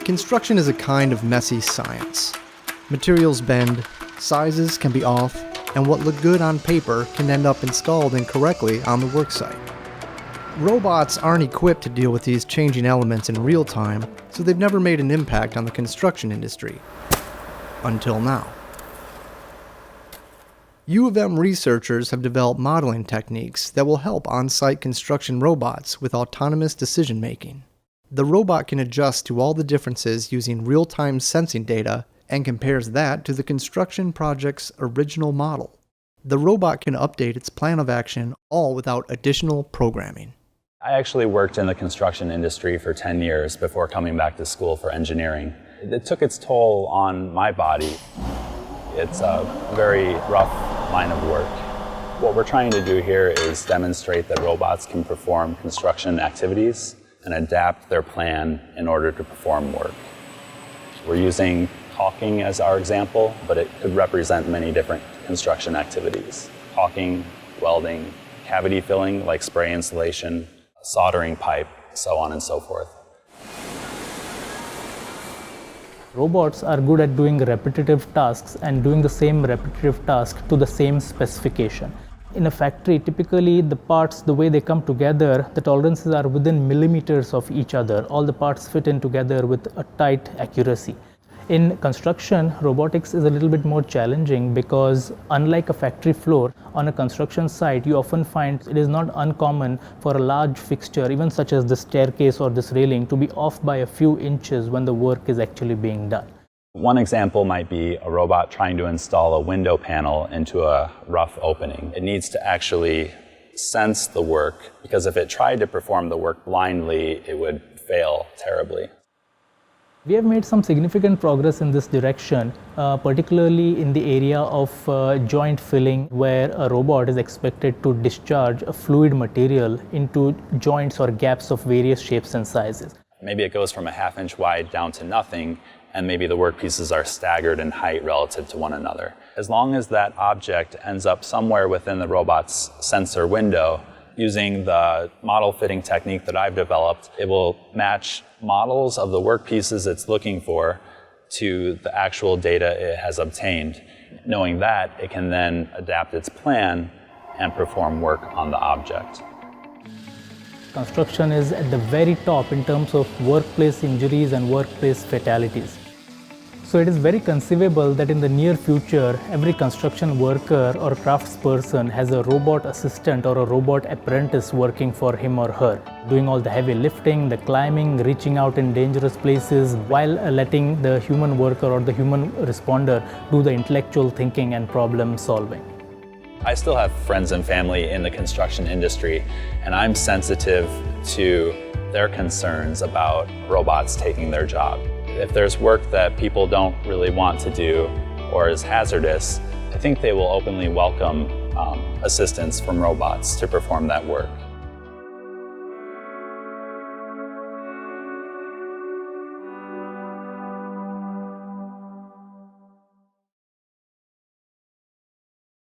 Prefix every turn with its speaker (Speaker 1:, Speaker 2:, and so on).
Speaker 1: Construction is a kind of messy science. Materials bend, sizes can be off, and what looked good on paper can end up installed incorrectly on the worksite. Robots aren't equipped to deal with these changing elements in real time, so they've never made an impact on the construction industry. Until now. U of M researchers have developed modeling techniques that will help on-site construction robots with autonomous decision-making. The robot can adjust to all the differences using real-time sensing data and compares that to the construction project's original model. The robot can update its plan of action all without additional programming.
Speaker 2: I actually worked in the construction industry for 10 years before coming back to school for engineering. It took its toll on my body. It's a very rough line of work. What we're trying to do here is demonstrate that robots can perform construction activities and adapt their plan in order to perform work. We're using caulking as our example, but it could represent many different construction activities. Caulking, welding, cavity filling like spray insulation, soldering pipe, so on and so forth.
Speaker 3: Robots are good at doing repetitive tasks and doing the same repetitive task to the same specification. In a factory, typically the parts, the way they come together, the tolerances are within millimeters of each other. All the parts fit in together with a tight accuracy. In construction, robotics is a little bit more challenging because unlike a factory floor, on a construction site, you often find it is not uncommon for a large fixture, even such as the staircase or this railing, to be off by a few inches when the work is actually being done.
Speaker 2: One example might be a robot trying to install a window panel into a rough opening. It needs to actually sense the work, because if it tried to perform the work blindly, it would fail terribly.
Speaker 3: We have made some significant progress in this direction, particularly in the area of joint filling, where a robot is expected to discharge a fluid material into joints or gaps of various shapes and sizes.
Speaker 2: Maybe it goes from a half-inch wide down to nothing, and maybe the work pieces are staggered in height relative to one another. As long as that object ends up somewhere within the robot's sensor window, using the model fitting technique that I've developed, it will match models of the work pieces it's looking for to the actual data it has obtained. Knowing that, it can then adapt its plan and perform work on the object.
Speaker 3: Construction is at the very top in terms of workplace injuries and workplace fatalities. So it is very conceivable that in the near future, every construction worker or craftsperson has a robot assistant or a robot apprentice working for him or her, doing all the heavy lifting, the climbing, reaching out in dangerous places, while letting the human worker or the human responder do the intellectual thinking and problem solving.
Speaker 2: I still have friends and family in the construction industry, and I'm sensitive to their concerns about robots taking their job. If there's work that people don't really want to do or is hazardous, I think they will openly welcome assistance from robots to perform that work.